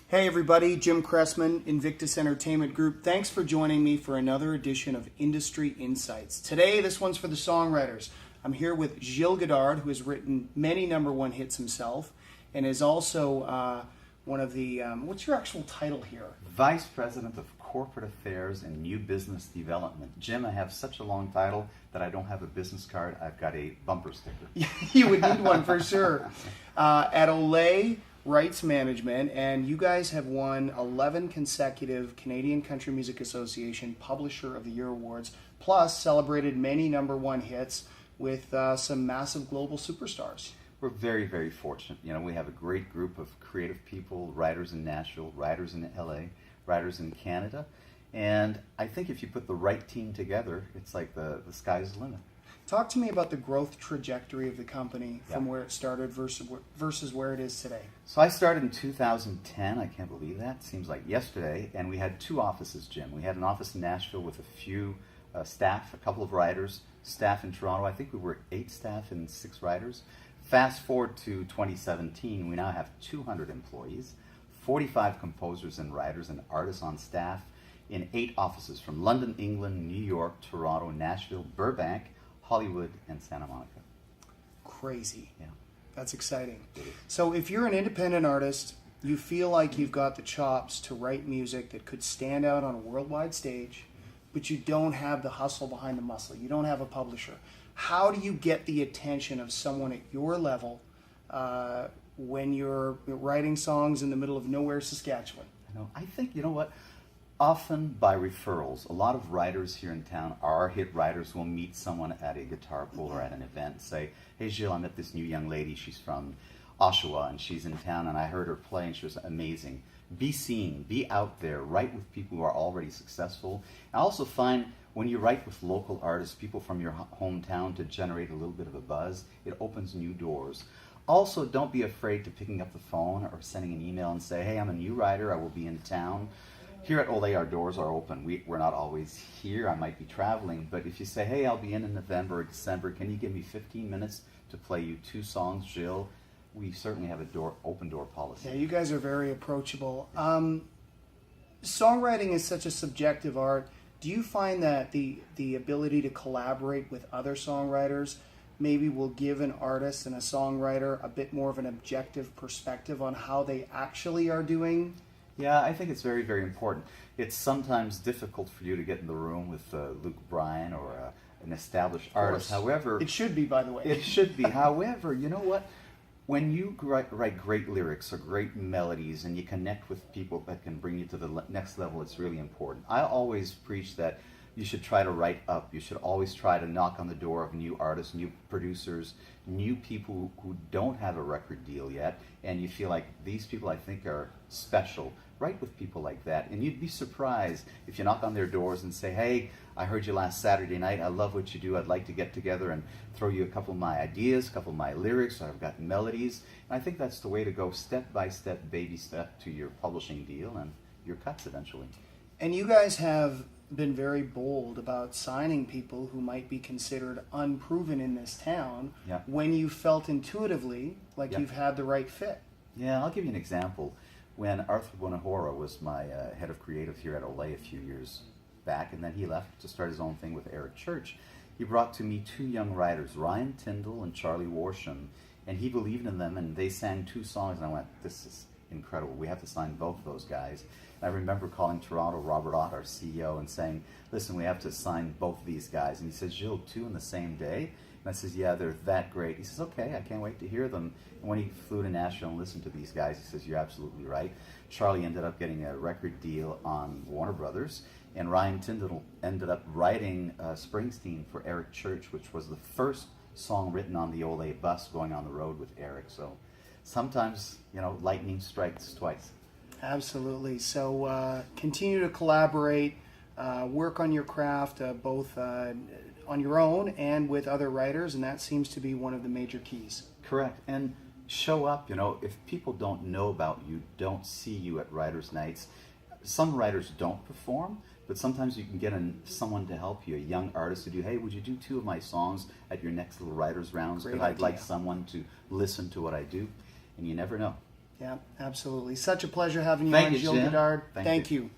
Hey everybody, Jim Cressman, Invictus Entertainment Group. Thanks for joining me for another edition of Industry Insights. Today, this one's for the songwriters. I'm here with Gilles Godard, who has written many number one hits himself, and is also one of the, what's your actual title here? Vice President of Corporate Affairs and New Business Development. Jim, I have such a long title that I don't have a business card. I've got a bumper sticker. You would need one for sure. At Olay Rights Management, and you guys have won 11 consecutive Canadian Country Music Association Publisher of the Year awards, plus celebrated many number one hits with some massive global superstars. We're very, very fortunate. You know, we have a great group of creative people, writers in Nashville, writers in LA, writers in Canada, and I think if you put the right team together, it's like the sky's the limit. Talk to me about the growth trajectory of the company from where it started versus where it is today. So I started in 2010. I can't believe that. Seems like yesterday. And we had two offices, Jim. We had an office in Nashville with a few staff, a couple of writers, staff in Toronto. I think we were 8 staff and 6 writers. Fast forward to 2017, we now have 200 employees, 45 composers and writers and artists on staff in 8 offices from London, England, New York, Toronto, Nashville, Burbank, Hollywood, and Santa Monica. Crazy. Yeah. That's exciting. So if you're an independent artist, you feel like you've got the chops to write music that could stand out on a worldwide stage, but you don't have the hustle behind the muscle. You don't have a publisher. How do you get the attention of someone at your level when you're writing songs in the middle of nowhere, Saskatchewan? I think, you know what? Often by referrals. A lot of writers here in town are hit writers who will meet someone at a guitar pool or at an event and say, hey Gilles, I met this new young lady, she's from Oshawa and she's in town and I heard her play and she was amazing. Be seen, be out there, write with people who are already successful. I also find when you write with local artists, people from your hometown, to generate a little bit of a buzz, it opens new doors. Also, don't be afraid to picking up the phone or sending an email and say, hey, I'm a new writer, I will be in town. Here at Olay, our doors are open. We're not always here. I might be traveling. But if you say, hey, I'll be in November or December, can you give me 15 minutes to play you 2 songs, Gilles? We certainly have a open door policy. Yeah, you guys are very approachable. Songwriting is such a subjective art. Do you find that the ability to collaborate with other songwriters maybe will give an artist and a songwriter a bit more of an objective perspective on how they actually are doing? Yeah, I think it's very, very important. It's sometimes difficult for you to get in the room with Luke Bryan or an established artist. However, it should be, by the way. It should be. However, you know what? When you write great lyrics or great melodies and you connect with people that can bring you to the next level, it's really important. I always preach that you should try to write up. You should always try to knock on the door of new artists, new producers, new people who don't have a record deal yet, and you feel like these people I think are special. Write with people like that, and you'd be surprised if you knock on their doors and say, hey, I heard you last Saturday night, I love what you do, I'd like to get together and throw you a couple of my ideas, a couple of my lyrics, I've got melodies. And I think that's the way to go, step by step, baby step, to your publishing deal and your cuts eventually. And you guys have been very bold about signing people who might be considered unproven in this town when you felt intuitively like you've had the right fit. Yeah, I'll give you an example. When Arthur Bunahora was my head of creative here at Olay a few years back, and then he left to start his own thing with Eric Church, he brought to me 2 young writers, Ryan Tyndall and Charlie Worsham, and he believed in them, and they sang 2 songs, and I went, this is incredible. We have to sign both of those guys. And I remember calling Toronto, Robert Ott, our CEO, and saying, listen, we have to sign both of these guys. And he says, Gilles, 2 in the same day? And I says, yeah, they're that great. He says, okay, I can't wait to hear them. And when he flew to Nashville and listened to these guys, he says, you're absolutely right. Charlie ended up getting a record deal on Warner Brothers, and Ryan Tyndall ended up writing Springsteen for Eric Church, which was the first song written on the Olay bus going on the road with Eric. So sometimes, you know, lightning strikes twice. Absolutely. So continue to collaborate, work on your craft, both on your own and with other writers, and that seems to be one of the major keys. Correct. And show up. You know, if people don't know about you, don't see you at writers' nights, some writers don't perform, but sometimes you can get someone to help you, a young artist to do, hey, would you do 2 of my songs at your next little writers' rounds? Because I'd like someone to listen to what I do. And you never know. Yeah, absolutely. Such a pleasure having you Thank on, you, Gilles Jim. Godard. Thank Thank you. you.